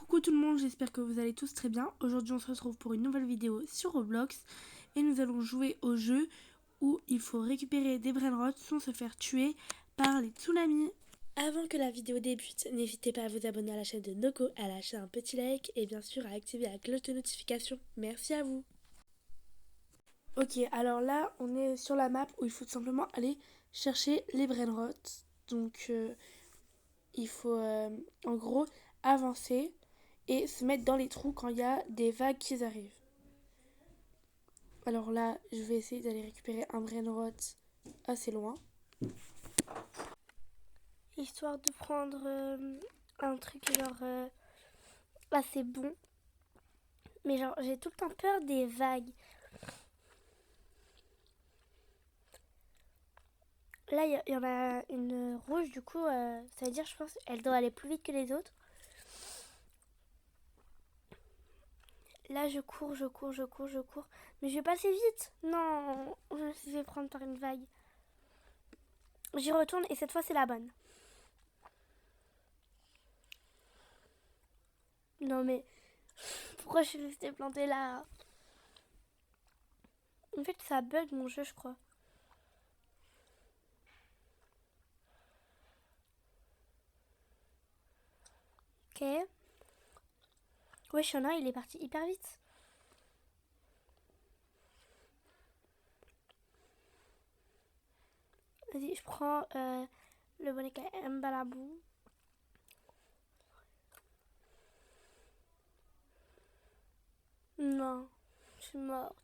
Coucou tout le monde, j'espère que vous allez tous très bien. Aujourd'hui on se retrouve pour une nouvelle vidéo sur Roblox et nous allons jouer au jeu où il faut récupérer des brainrots sans se faire tuer par les tsunamis. Avant que la vidéo débute, n'hésitez pas à vous abonner à la chaîne de Noko, à lâcher un petit like et bien sûr à activer la cloche de notification. Merci à vous. Ok, alors là on est sur la map où il faut tout simplement aller chercher les brainrots. Donc il faut en gros avancer et se mettre dans les trous quand il y a des vagues qui arrivent. Alors là, je vais essayer d'aller récupérer un brainrot assez loin. Histoire de prendre un truc genre assez bon. Mais genre, j'ai tout le temps peur des vagues. Là, il y en a une rouge, du coup, ça veut dire, je pense, elle doit aller plus vite que les autres. Là, je cours. Mais je vais passer vite. Non, je me suis fait prendre par une vague. J'y retourne et cette fois, c'est la bonne. Non, mais pourquoi je suis restée plantée là? En fait, ça bug mon jeu, je crois. Ok. Ouais, il est parti hyper vite. Vas-y, je prends le bonnet Mbalabou. Non, je suis morte.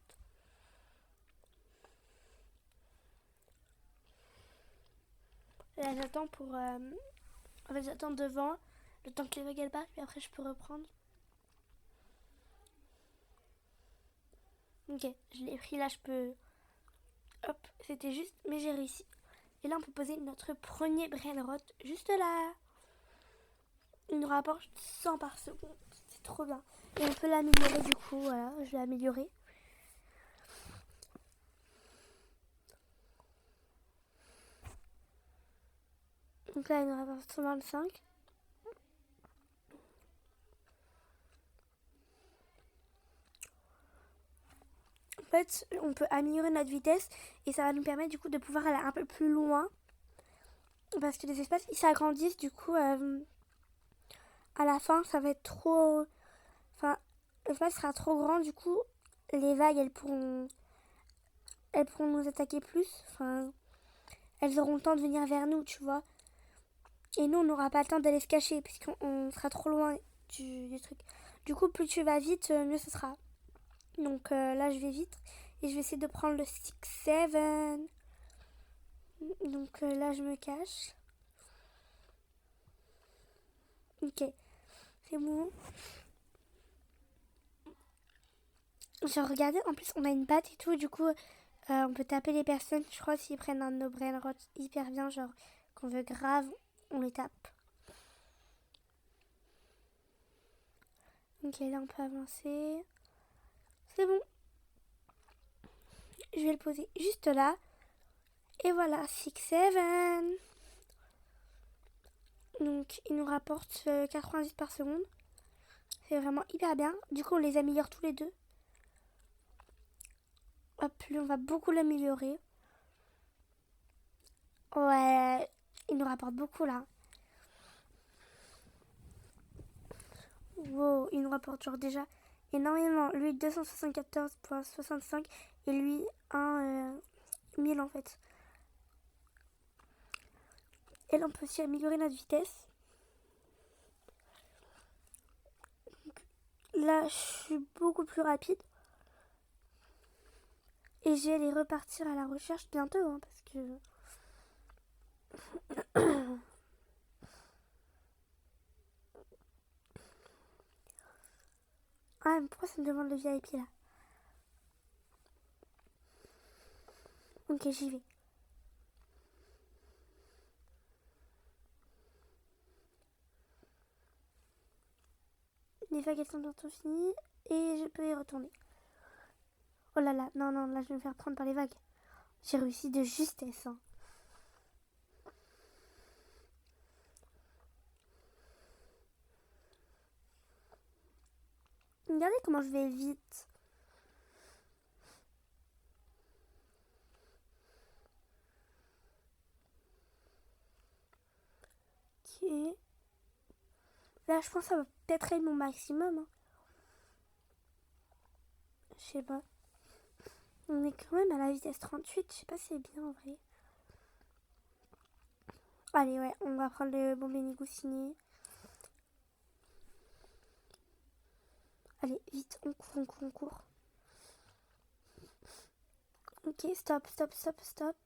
Là, j'attends pour... En fait, j'attends devant, le temps que les vagues elles partent, puis après je peux reprendre. Ok, je l'ai pris, là je peux... Hop, c'était juste, mais j'ai réussi. Et là, on peut poser notre premier brainrot juste là. Il nous rapporte 100 par seconde. C'est trop bien. Et on peut l'améliorer du coup, voilà, je l'ai amélioré. Donc là, il nous rapporte 125. En fait, on peut améliorer notre vitesse et ça va nous permettre du coup de pouvoir aller un peu plus loin. Parce que les espaces, ils s'agrandissent, du coup, à la fin, ça va être trop... Enfin, l'espace sera trop grand, du coup, les vagues, elles pourront nous attaquer plus. Enfin, elles auront le temps de venir vers nous, tu vois. Et nous, on n'aura pas le temps d'aller se cacher, puisqu'on sera trop loin du truc. Du coup, plus tu vas vite, mieux ce sera. Donc là, je vais vite. Et je vais essayer de prendre le 6-7. Donc là, je me cache. Ok, c'est bon. J'ai regardé, en plus, on a une batte et tout. Du coup, on peut taper les personnes. Je crois s'ils prennent un de nos brainrots hyper bien, genre qu'on veut grave, on les tape. Ok, là, on peut avancer. C'est bon. Je vais le poser juste là. Et voilà, 6-7. Donc, il nous rapporte 90 par seconde. C'est vraiment hyper bien. Du coup, on les améliore tous les deux. Hop, lui, on va beaucoup l'améliorer. Ouais, il nous rapporte beaucoup là. Wow, il nous rapporte genre déjà énormément. Lui, 274,65 et lui, 1000 en fait. Et là, on peut aussi améliorer notre vitesse. Là, je suis beaucoup plus rapide. Et je vais aller repartir à la recherche bientôt, hein, parce que... Ah, mais pourquoi ça me demande le VIP là? Ok, j'y vais. Les vagues elles sont bientôt finies et je peux y retourner. Oh là là, non, là je vais me faire prendre par les vagues. J'ai réussi de justesse. Hein. Regardez comment je vais vite. Ok. Là, je pense que ça va peut-être être mon maximum. Hein. Je sais pas. On est quand même à la vitesse 38. Je sais pas si c'est bien en vrai. Allez, ouais, on va prendre le Bombini Goussini. Allez, vite, on court, on court, on court. Ok, stop, stop, stop, stop.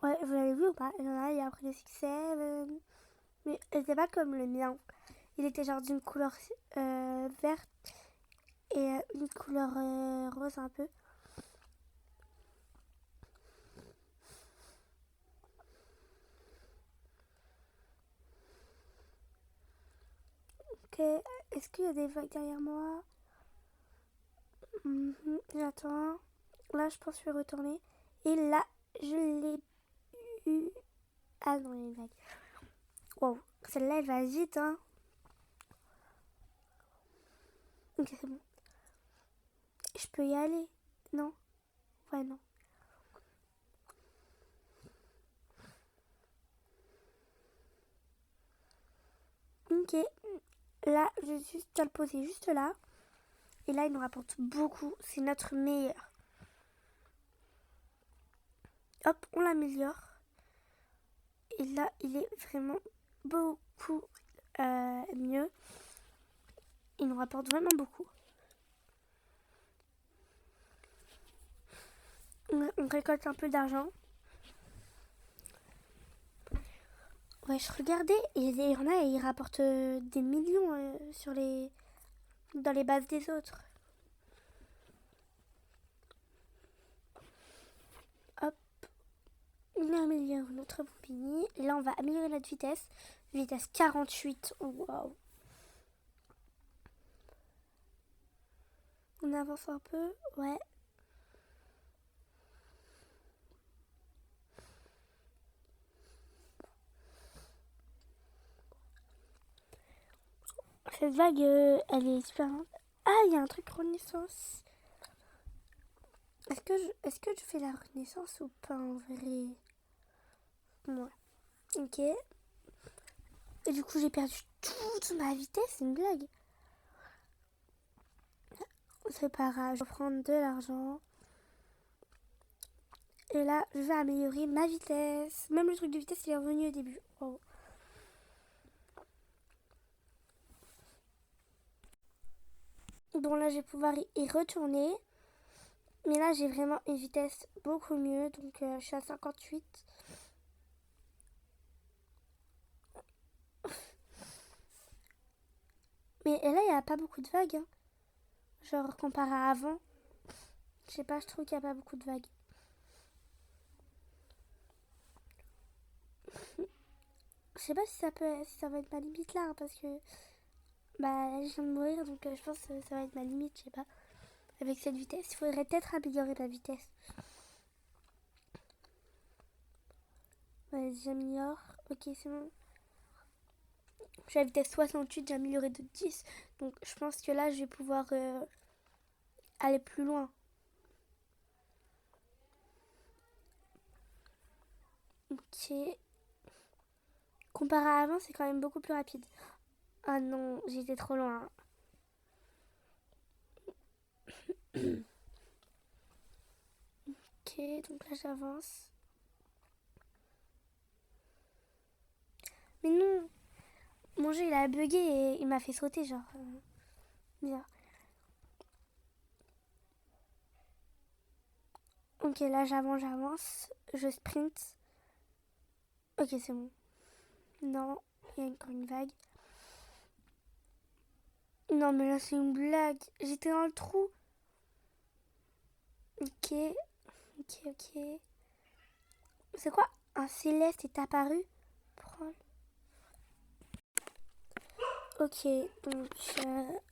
Ouais, vous l'avez vu ou pas? Il y en a, il a pris des succès. Mais il n'était pas comme le mien. Il était genre d'une couleur verte et une couleur rose un peu. Ok, est-ce qu'il y a des vagues derrière moi? J'attends. Là, je pense que je vais retourner. Et là, je l'ai eu. Ah non, il y a une vague. Wow, celle-là, elle va vite, hein. Ok, c'est bon. Je peux y aller? Non? Ouais, non. Ok. Là, je vais juste le poser juste là. Et là, il nous rapporte beaucoup. C'est notre meilleur. Hop, on l'améliore. Et là, il est vraiment beaucoup mieux. Il nous rapporte vraiment beaucoup. On récolte un peu d'argent. Ouais, je regardais et il y en a et ils rapportent des millions dans les bases des autres. Hop, on améliore notre Bombini. Et là, on va améliorer notre vitesse. Vitesse 48. Waouh. On avance un peu. Ouais. Cette vague, elle est super lente. Ah, il y a un truc renaissance. Est-ce que je fais la renaissance ou pas en vrai? Ouais. Ok. Et du coup, j'ai perdu toute ma vitesse. C'est une blague. C'est pas grave. Je vais prendre de l'argent. Et là, je vais améliorer ma vitesse. Même le truc de vitesse, il est revenu au début. Oh. Donc là, je vais pouvoir y retourner. Mais là, j'ai vraiment une vitesse beaucoup mieux. Donc, je suis à 58. Mais là, il n'y a pas beaucoup de vagues. Hein. Genre, comparé à avant. Je sais pas, je trouve qu'il n'y a pas beaucoup de vagues. Je sais pas si ça va être ma limite là. Hein, parce que bah, je viens de mourir. Donc, je pense que ça va être ma limite. Je sais pas. Avec cette vitesse. Il faudrait peut-être améliorer ma vitesse. Ouais, j'améliore. Ok, c'est bon. Je suis à vitesse 68, j'ai amélioré de 10. Donc je pense que là, je vais pouvoir aller plus loin. Ok. Comparé à avant, c'est quand même beaucoup plus rapide. Ah non, j'étais trop loin. Ok, donc là, j'avance. Mais non, mon jeu, il a bugué et il m'a fait sauter, genre. Bizarre. Ok, là, j'avance. Je sprint. Ok, c'est bon. Non, il y a encore une vague. Non, mais là, c'est une blague. J'étais dans le trou. Ok, ok. C'est quoi? Un céleste est apparu? Prends. Ok, donc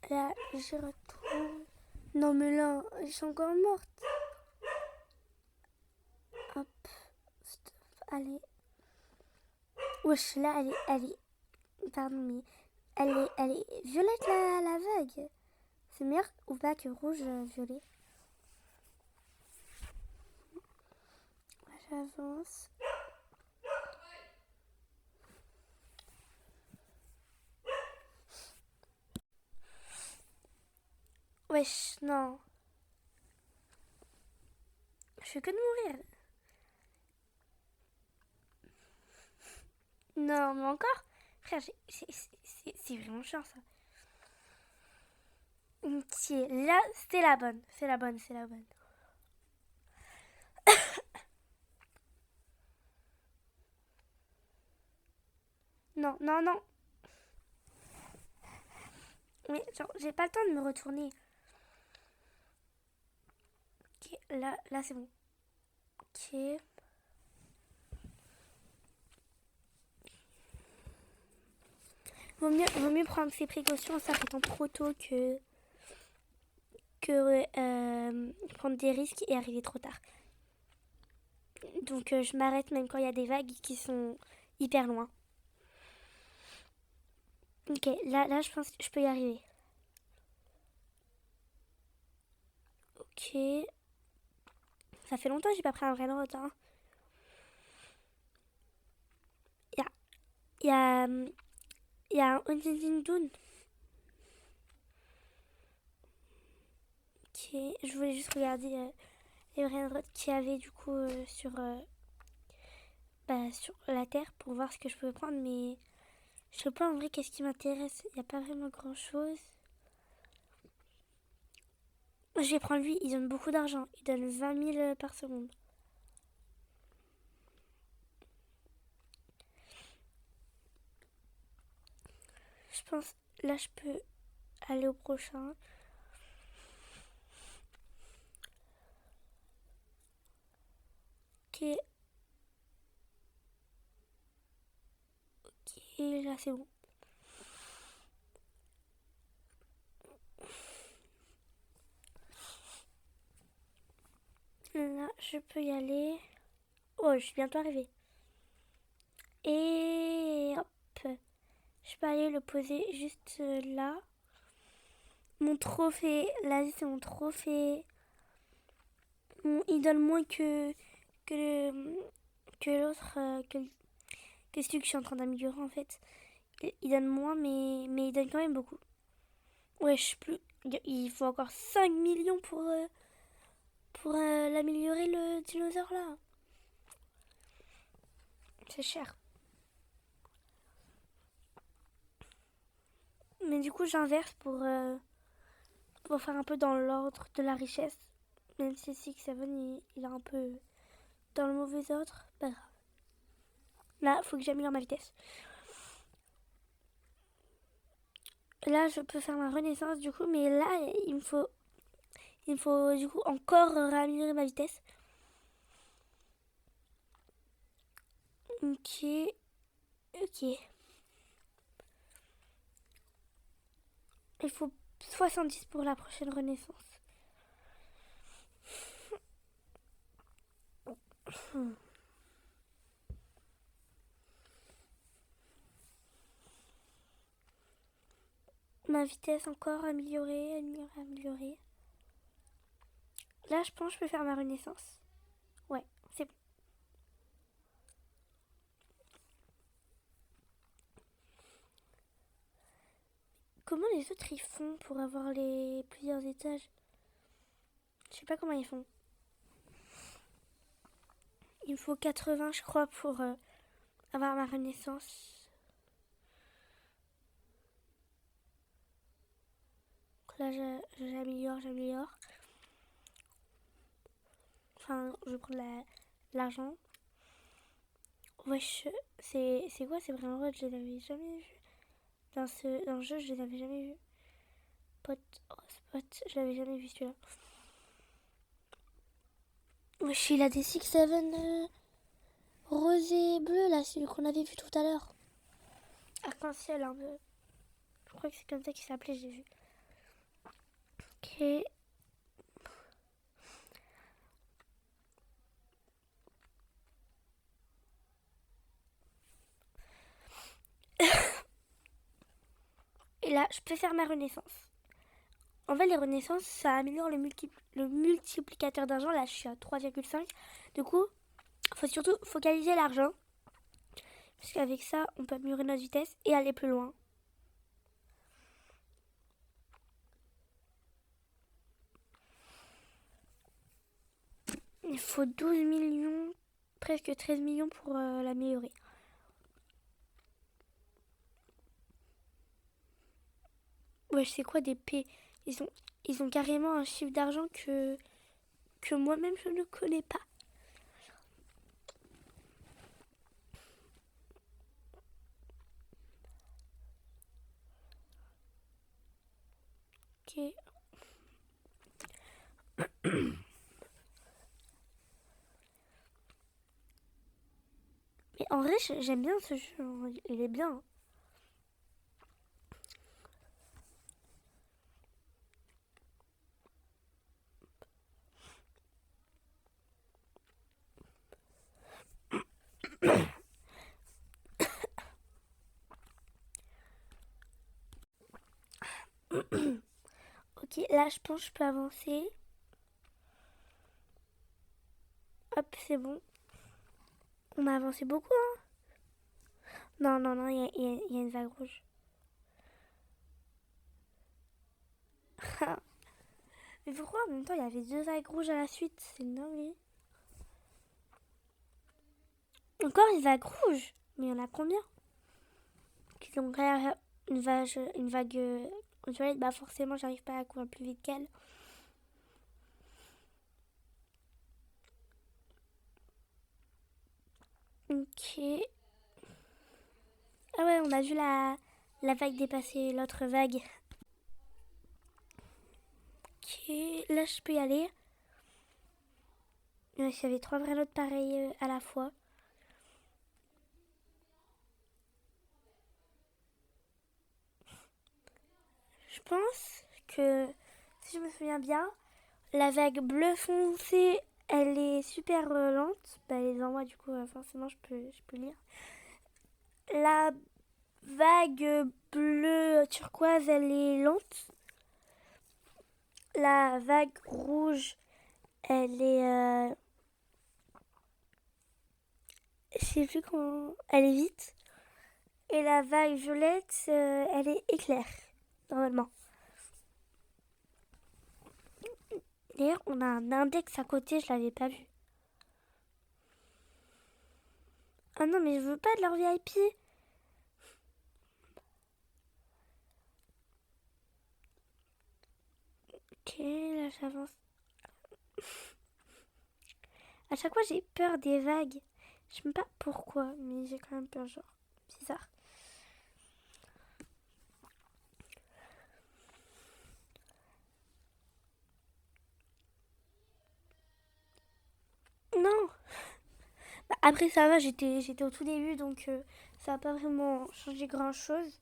là, je retrouve. Non, mais là, je suis encore morte. Hop, stop, allez. Wesh, là, elle est Pardon, mais elle est violette la vague. C'est meilleur ou pas que rouge, violet? J'avance. Wesh, non. Je fais que de mourir. Non, mais encore? Frère, c'est vraiment chiant ça. Ok, là, c'est la bonne. C'est la bonne, c'est la bonne. Non, non, non. Mais genre, j'ai pas le temps de me retourner. Ok, là c'est bon. Ok. Vaut mieux prendre ses précautions en s'arrêtant trop tôt que prendre des risques et arriver trop tard. Donc je m'arrête même quand il y a des vagues qui sont hyper loin. Ok, là je pense que je peux y arriver. Ok. Ça fait longtemps que j'ai pas pris un vrai route. Hein. Il y a, il y a un Huntington Dune. Je voulais juste regarder les vraies routes qu'il y avait du coup sur la Terre pour voir ce que je pouvais prendre. Mais je sais pas en vrai qu'est-ce qui m'intéresse. Il n'y a pas vraiment grand chose. Je vais prendre lui, il donne beaucoup d'argent. Il donne 20 000 par seconde. Je pense, là je peux aller au prochain. Ok. Ok, là c'est bon. Là, je peux y aller. Oh, je suis bientôt arrivée. Et hop. Je peux aller le poser juste là. Mon trophée. Là, c'est mon trophée. Il donne moins que, que l'autre. Que celui que je suis en train d'améliorer en fait. Il donne moins, mais il donne quand même beaucoup. Ouais, je sais plus. Il faut encore 5 millions pour l'améliorer le dinosaure là. C'est cher. Mais du coup, j'inverse pour faire un peu dans l'ordre de la richesse. Même si Six Seven il est un peu dans le mauvais ordre, pas grave. Là, faut que j'améliore ma vitesse. Là, je peux faire ma renaissance du coup, mais là, il me faut du coup encore améliorer ma vitesse. Ok, ok. Il faut 70 pour la prochaine renaissance. Ma vitesse encore améliorée, améliorée. Là, je pense que je peux faire ma renaissance. Ouais, c'est bon. Comment les autres ils font pour avoir les plusieurs étages? Je sais pas comment ils font. Il me faut 80 je crois pour avoir ma renaissance. Donc là j'améliore. Enfin je prends l'argent. Wesh, c'est quoi ces Brain Road? Je les avais jamais vus. Dans le jeu je les avais jamais vus. Spot, je l'avais jamais vu celui-là. Wesh, il a des 6-7 rosé bleu là, celui qu'on avait vu tout à l'heure. Arc-en-ciel un peu. Je crois que c'est comme ça qu'il s'appelait, j'ai vu. Ok. là, je peux faire ma renaissance. En fait, les renaissances, ça améliore le multiplicateur d'argent. Là, je suis à 3,5. Du coup, il faut surtout focaliser l'argent. Parce qu'avec ça, on peut améliorer notre vitesse et aller plus loin. Il faut 12 millions, presque 13 millions pour l'améliorer. Ouais, je sais quoi des P. Ils ont carrément un chiffre d'argent que moi-même je ne connais pas. Ok. Mais en vrai, j'aime bien ce jeu. Il est bien. Ok, là je pense que je peux avancer. Hop, c'est bon. On a avancé beaucoup, hein. Non, non, non, il y a une vague rouge. Mais pourquoi en même temps il y avait 2 vagues rouges à la suite? C'est une dinguerie. Encore une vague rouge? Mais il y en a combien? Qui ont une vague violette? Bah forcément j'arrive pas à courir plus vite qu'elle. Ok. Ah ouais, on a vu la vague dépasser l'autre vague. Ok, là je peux y aller. Il y avait 3 vraies notes pareilles à la fois. Je pense que, si je me souviens bien, la vague bleu foncé, elle est super lente. Bah, elle est en moi, du coup, forcément, je peux lire. La vague bleu turquoise, elle est lente. La vague rouge, elle est... je sais plus comment... Elle est vite. Et la vague violette, elle est éclair, normalement. D'ailleurs, on a un index à côté, je l'avais pas vu. Ah non, mais je veux pas de leur VIP. Ok, là j'avance. À chaque fois, j'ai peur des vagues. Je sais même pas pourquoi, mais j'ai quand même peur, genre. Bizarre. Non. Bah, après, ça va, j'étais au tout début, donc ça n'a pas vraiment changé grand-chose.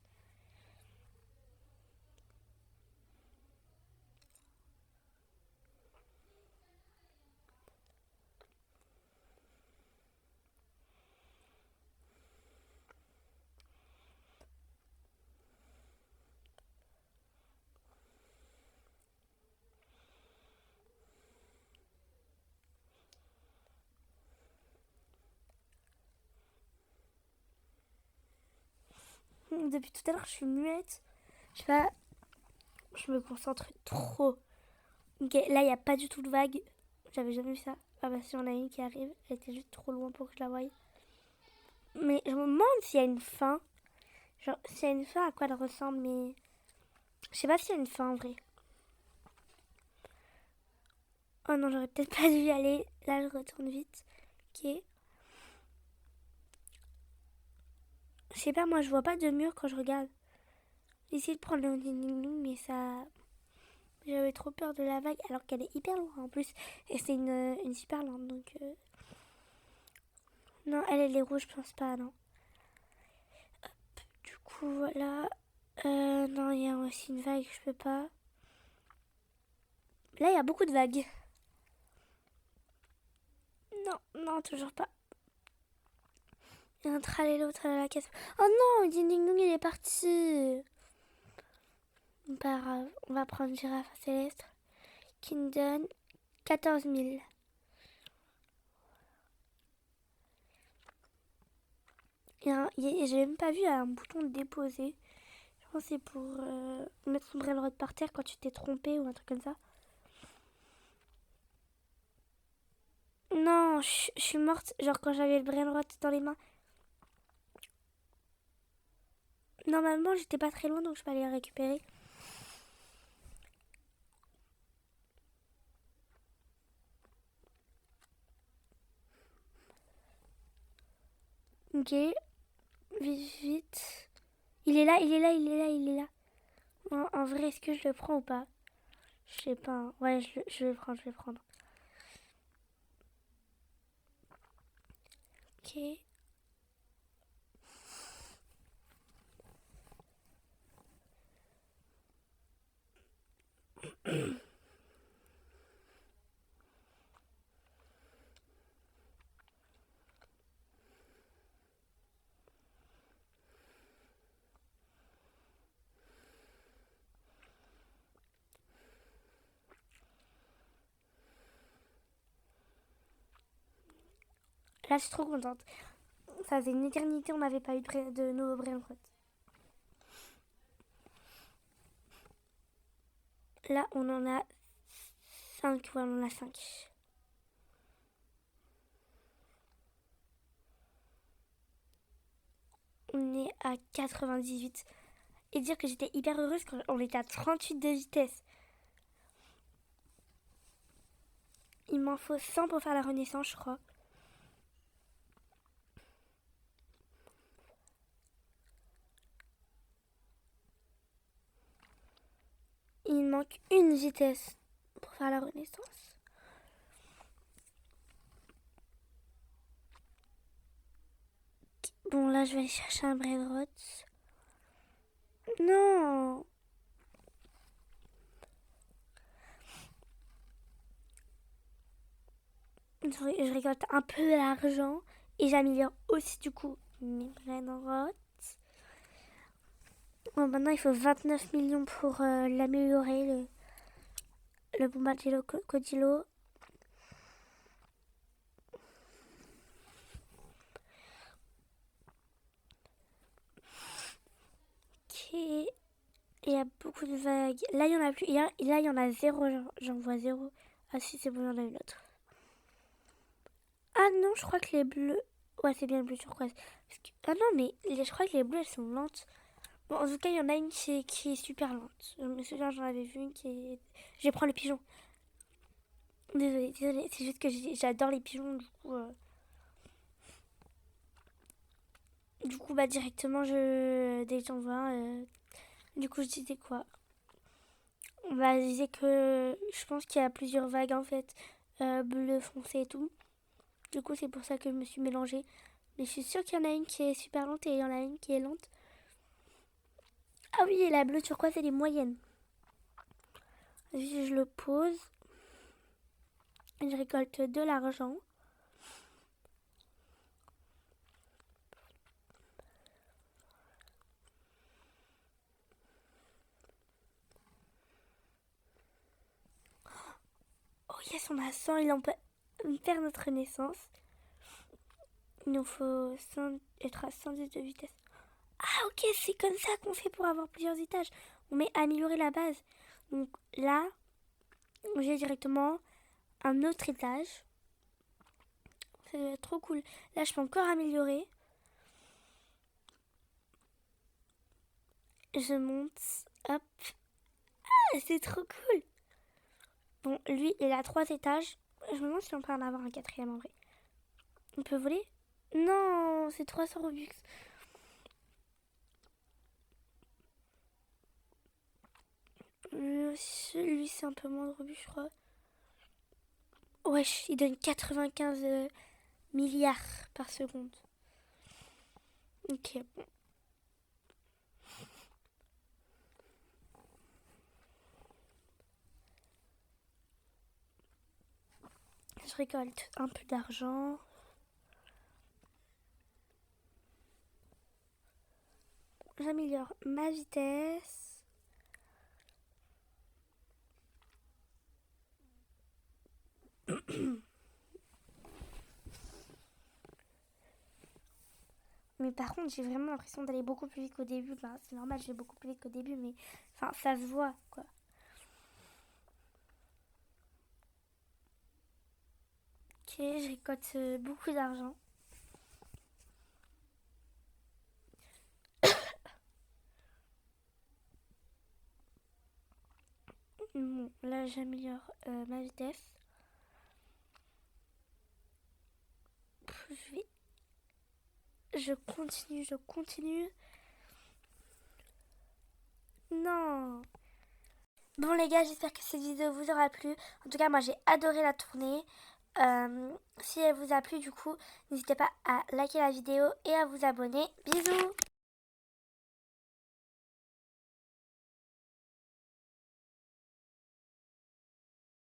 Depuis tout à l'heure, je suis muette. Je sais pas, je me concentre trop. Ok, là, il n'y a pas du tout de vague. J'avais jamais vu ça. Ah bah si, on a une qui arrive. Elle était juste trop loin pour que je la voie. Mais je me demande s'il y a une fin. Genre, s'il y a une fin, à quoi elle ressemble, mais... Je sais pas s'il y a une fin, en vrai. Oh non, j'aurais peut-être pas dû y aller. Là, je retourne vite. Ok. Je sais pas, moi, je vois pas de mur quand je regarde. J'ai essayé de prendre le mais ça... J'avais trop peur de la vague, alors qu'elle est hyper loin en plus. Et c'est une super lente, donc... Non, elle est rouge, je pense pas, non. Du coup, voilà. Non, il y a aussi une vague, je peux pas. Là, il y a beaucoup de vagues. Non, non, toujours pas. Il y a un tralala, tralala, casse. Oh non, Ding Ding Dong, il est parti. Pas grave, on va prendre girafe céleste qui nous donne 14 000. J'ai même pas vu un bouton de déposer. Je pense que c'est pour mettre son braillerotte par terre quand tu t'es trompé ou un truc comme ça. Non, je suis morte, genre quand j'avais le braillerotte dans les mains. Normalement, j'étais pas très loin, donc je peux aller le récupérer. Ok, vite, vite. Il est là, il est là, il est là, il est là. En vrai, est-ce que je le prends ou pas? Je sais pas. Hein. Ouais, je vais le prendre, je vais le prendre. Ok. Là, je suis trop contente. Ça faisait une éternité, on n'avait pas eu de nouveau braillerotte. Là, on en a 5. Ouais, on en a 5. On est à 98. Et dire que j'étais hyper heureuse quand on était à 38 de vitesse. Il m'en faut 100 pour faire la renaissance, je crois. Il me manque une vitesse pour faire la renaissance. Bon, là, je vais aller chercher un braillerotte. Non! Je récolte un peu d'argent et j'améliore aussi du coup mes braillerottes. Bon, maintenant il faut 29 millions pour l'améliorer, le Bombardilo Codilo. Ok, il y a beaucoup de vagues. Là il y en a plus, là il y en a zéro, j'en vois zéro. Ah si, c'est bon, il y en a une autre. Ah non, je crois que les bleus... Ouais, c'est bien le bleu turquoise. Ah non, mais je crois que les bleus elles sont lentes. Bon, en tout cas, il y en a une qui est super lente. Je me souviens, j'en avais vu une qui est... Je vais prendre le pigeon. Désolée, désolée. C'est juste que j'adore les pigeons, du coup... Du coup, bah, directement, dès que j'en vois un, du coup, je disais quoi? Bah, je disais que je pense qu'il y a plusieurs vagues, en fait. Bleu foncé et tout. Du coup, c'est pour ça que je me suis mélangée. Mais je suis sûre qu'il y en a une qui est super lente et il y en a une qui est lente. Ah oui, et la bleue turquoise, elle est moyenne. Je le pose. Je récolte de l'argent. Oh yes, on a 100 et on peut faire notre renaissance. Il nous faut être à 110 de vitesse. Ah ok, c'est comme ça qu'on fait pour avoir plusieurs étages. On met améliorer la base. Donc là, j'ai directement un autre étage. Ça va être trop cool. Là, je peux encore améliorer. Je monte. Hop. Ah, c'est trop cool. Bon, lui, il a 3 étages. Je me demande si on peut en avoir un quatrième en vrai. On peut voler? Non, c'est 300 Robux. Lui, c'est un peu moins de Robux, je crois. Wesh, il donne 95 milliards par seconde. Ok, bon. Je récolte un peu d'argent. J'améliore ma vitesse. Mais par contre, j'ai vraiment l'impression d'aller beaucoup plus vite qu'au début. Bah, c'est normal, je vais beaucoup plus vite qu'au début, mais enfin, ça se voit, quoi. Ok, je récolte beaucoup d'argent. Bon, là, j'améliore ma vitesse. Je continue. Non. Bon les gars, j'espère que cette vidéo vous aura plu. En tout cas, moi j'ai adoré la tournée. Si elle vous a plu, du coup, n'hésitez pas à liker la vidéo et à vous abonner. Bisous!